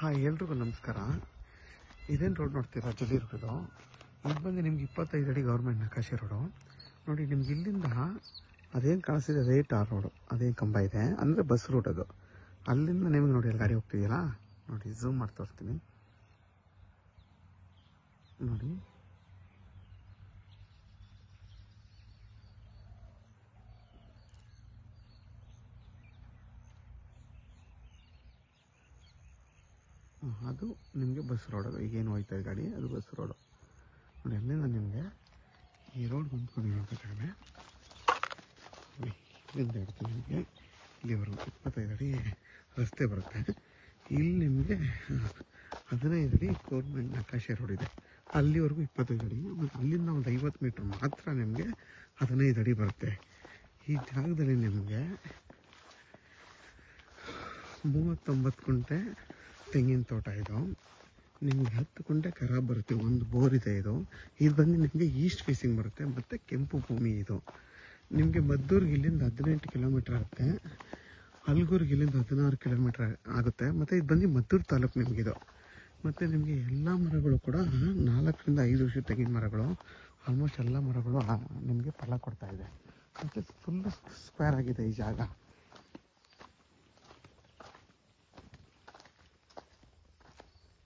ಹಾಂ, ಎಲ್ರಿಗೂ ನಮಸ್ಕಾರ. ಇದೇನು ರೋಡ್ ನೋಡ್ತೀರಾ, ಜಲ್ಲಿ ರೋಡು. ಇದು ಬಂದು ನಿಮ್ಗೆ 25 ಅಡಿ ಗೌರ್ಮೆಂಟ್ ನಕಾಶೆ ರೋಡು. ನೋಡಿ, ನಿಮ್ಗೆ ಇಲ್ಲಿಂದ ಅದೇನು ಕಾಣಿಸ್ತಿದೆ ಅದೇ ಟಾರ್ ರೋಡು, ಅದೇನು ಕಂಬ ಇದೆ ಅಂದರೆ ಬಸ್ ರೂಟ್ ಅದು. ಅಲ್ಲಿಂದ ನಿಮ್ಗೆ ನೋಡಿ ಅಲ್ಲಿ ಗಾಡಿ ಹೋಗ್ತಿದೆಯಲ್ಲ, ನೋಡಿ ಝೂಮ್ ಮಾಡಿ ತೋರಿಸ್ತೀನಿ ನೋಡಿ. ಅದು ನಿಮಗೆ ಬಸ್ ರೋಡ್. ಅದು ಈಗೇನು ಹೋಯ್ತಾ ಇದೆ ಗಾಡಿ, ಅದು ಬಸ್ ರೋಡು ನೋಡಿ. ಅಲ್ಲಿಂದ ನಿಮಗೆ ಈ ರೋಡ್ ಬಂದ್ಕೊಂಡು ನೋಡ್ಬೇಕಾದ್ರೆ ಇಲ್ಲಿಂದ ಹಿಡ್ತು ನಿಮಗೆ ಇಲ್ಲಿವರೆಗೂ 25 ಅಡಿ ರಸ್ತೆ ಬರುತ್ತೆ. ಇಲ್ಲಿ ನಿಮಗೆ 15 ಅಡಿ ಗೌರ್ಮೆಂಟ್ ನಕಾಶೆ ರೋಡ್ ಇದೆ. ಅಲ್ಲಿವರೆಗೂ 25 ಅಡಿ. ಮತ್ತು ಅಲ್ಲಿಂದ ಒಂದು 50 ಮೀಟ್ರ್ ಮಾತ್ರ ನಿಮಗೆ 15 ಅಡಿ ಬರುತ್ತೆ. ಈ ಜಾಗದಲ್ಲಿ ನಿಮಗೆ 39 ಕುಂಟೆ ತೆಂಗಿನ ತೋಟ. ಇದು ನಿಮಗೆ 10 ಕುಂಟೆ ಖರಾಬ್ ಬರುತ್ತೆ. ಒಂದು ಬೋರ್ ಇದೆ. ಇದು ಬಂದು ನಿಮಗೆ ಈಸ್ಟ್ ಫೇಸಿಂಗ್ ಬರುತ್ತೆ ಮತ್ತು ಕೆಂಪು ಭೂಮಿ. ಇದು ನಿಮಗೆ ಮದ್ದೂರಿಗೆ ಇಲ್ಲಿಂದ 18 ಕಿಲೋಮೀಟ್ರ್ ಆಗುತ್ತೆ. ಹಲ್ಗೂರಿಗೆ ಇಲ್ಲಿಂದ 16 ಕಿಲೋಮೀಟ್ರ್ ಆಗುತ್ತೆ. ಮತ್ತು ಇದು ಬಂದು ಮದ್ದೂರು ತಾಲೂಕು ನಿಮಗಿದು. ಮತ್ತು ನಿಮಗೆ ಎಲ್ಲ ಮರಗಳು ಕೂಡ 4 ರಿಂದ 5 ವರ್ಷ ತೆಂಗಿನ ಮರಗಳು. ಆಲ್ಮೋಸ್ಟ್ ಎಲ್ಲ ಮರಗಳು ನಿಮಗೆ ಫಲ ಕೊಡ್ತಾಯಿದೆ. ಮತ್ತು ಫುಲ್ಲು ಸ್ಕ್ವೇರ್ ಆಗಿದೆ ಈ ಜಾಗ.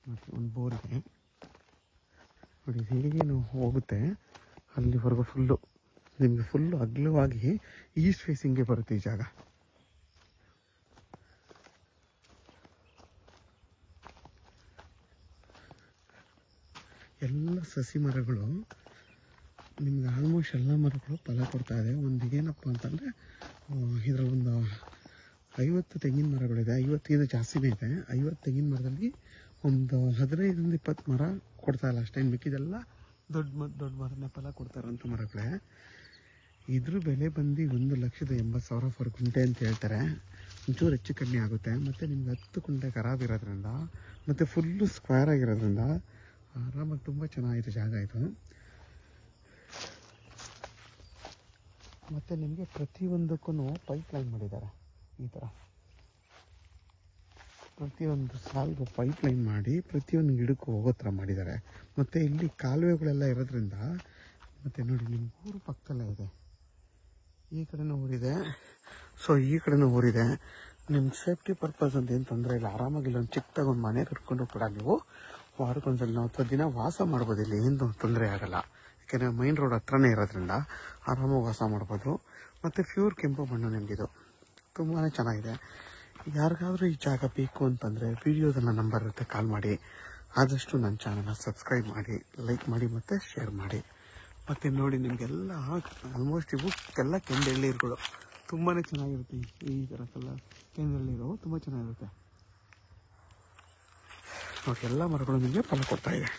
ಮತ್ತು ಒಂದು ಬೋರಿಗೆ ನೋಡಿ, ಹೇಗೇನು ಹೋಗುತ್ತೆ ಅಲ್ಲಿವರೆಗೂ ಫುಲ್ಲು ನಿಮಗೆ ಫುಲ್ಲು ಅಗಲವಾಗಿ ಈಸ್ಟ್ ಫೇಸಿಂಗ್ಗೆ ಬರುತ್ತೆ ಈ ಜಾಗ. ಎಲ್ಲ ಸಸಿ ಮರಗಳು ನಿಮ್ಗೆ ಆಲ್ಮೋಸ್ಟ್ ಎಲ್ಲ ಮರಗಳು ಫಲ ಕೊಡ್ತಾ ಇದೆ. ಒಂದು ಏನಪ್ಪ ಅಂತಂದರೆ ಇದರಲ್ಲಿ ಒಂದು 50 ತೆಂಗಿನ ಮರಗಳಿದೆ. 50 ಜಾಸ್ತಿನೇ ಇದೆ. 50 ತೆಂಗಿನ ಮರದಲ್ಲಿ ಒಂದು 15 ರಿಂದ 20 ಮರ ಕೊಡ್ತಾ ಇಲ್ಲ ಅಷ್ಟೇ. ಮಿಕ್ಕಿದೆಲ್ಲ ದೊಡ್ಡ ಮರನೇ ಫಲ ಕೊಡ್ತಾರಂಥ ಮರಗಳೇ. ಇದ್ರ ಬೆಲೆ ಬಂದು 1,80,000 ಪರ್ ಕುಂಟೆ ಅಂತ ಹೇಳ್ತಾರೆ. ಒಂಚೂರು ಹೆಚ್ಚು ಕಮ್ಮಿ ಆಗುತ್ತೆ. ಮತ್ತು ನಿಮ್ಗೆ 10 ಕುಂಟೆ ಖರಾಬ್ ಇರೋದ್ರಿಂದ ಮತ್ತು ಫುಲ್ಲು ಸ್ಕ್ವೇರ್ ಆಗಿರೋದ್ರಿಂದ ಆರಾಮಾಗಿ ತುಂಬ ಚೆನ್ನಾಗಿದೆ ಜಾಗ ಇದು. ಮತ್ತು ನಿಮಗೆ ಪ್ರತಿಯೊಂದಕ್ಕೂ ಪೈಪ್ ಲೈನ್ ಮಾಡಿದ್ದಾರೆ. ಈ ಥರ ಪ್ರತಿಯೊಂದು ಸಾಲಿಗೂ ಪೈಪ್ ಲೈನ್ ಮಾಡಿ ಪ್ರತಿಯೊಂದು ಗಿಡಕ್ಕೂ ಹೋಗೋ ಥರ ಮಾಡಿದ್ದಾರೆ. ಮತ್ತು ಇಲ್ಲಿ ಕಾಲುವೆಗಳೆಲ್ಲ ಇರೋದ್ರಿಂದ ಮತ್ತು ನೋಡಿ ನಿಮ್ಮ ಊರು ಪಕ್ಕದಲ್ಲೇ ಇದೆ. ಈ ಕಡೆನೂ ಊರಿದೆ, ಸೊ ಈ ಕಡೆನೂ ಊರಿದೆ. ನಿಮ್ಮ ಸೇಫ್ಟಿ ಪರ್ಪಸ್ ಅಂತ ಏನು ತೊಂದರೆ ಇಲ್ಲ. ಆರಾಮಾಗಿ ಇಲ್ಲೊಂದು ಚಿಕ್ಕದಾಗಿ ಒಂದು ಮನೆ ಕಟ್ಕೊಂಡು ಕೂಡ ನೀವು ವಾರಕ್ಕೊಂದ್ಸಲ 40 ದಿನ ವಾಸ ಮಾಡ್ಬೋದು. ಇಲ್ಲಿ ಏನು ತೊಂದರೆ ಆಗೋಲ್ಲ. ಯಾಕೆಂದರೆ ಮೈನ್ ರೋಡ್ ಹತ್ರನೇ ಇರೋದ್ರಿಂದ ಆರಾಮಾಗಿ ವಾಸ ಮಾಡ್ಬೋದು. ಮತ್ತು ಪ್ಯೂರ್ ಕೆಂಪು ಮಣ್ಣು ನಿಮಗಿದು ತುಂಬಾ ಚೆನ್ನಾಗಿದೆ. ಯಾರಿಗಾದ್ರೂ ಈ ಜಾಗ ಬೇಕು ಅಂತಂದರೆ ವಿಡಿಯೋದಲ್ಲಿ ನಂಬರ್ ಇರುತ್ತೆ, ಕಾಲ್ ಮಾಡಿ. ಆದಷ್ಟು ನನ್ನ ಚಾನಲ್ನ ಸಬ್ಸ್ಕ್ರೈಬ್ ಮಾಡಿ, ಲೈಕ್ ಮಾಡಿ ಮತ್ತು ಶೇರ್ ಮಾಡಿ. ಮತ್ತು ನೋಡಿ, ನಿಮಗೆಲ್ಲ ಆಲ್ಮೋಸ್ಟ್ ಇವು ಎಲ್ಲ ಕೆಂದೆಳ್ಳೀರುಗಳು ತುಂಬಾ ಚೆನ್ನಾಗಿರುತ್ತೆ. ಈ ಥರ ಕಲರ್ ಕೆಂದೆಳ್ಳೀರು ತುಂಬ ಚೆನ್ನಾಗಿರುತ್ತೆ ನೋಡಿ. ಎಲ್ಲ ಮರಗಳು ನಿಮಗೆ ಫಲ ಕೊಡ್ತಾಯಿದೆ.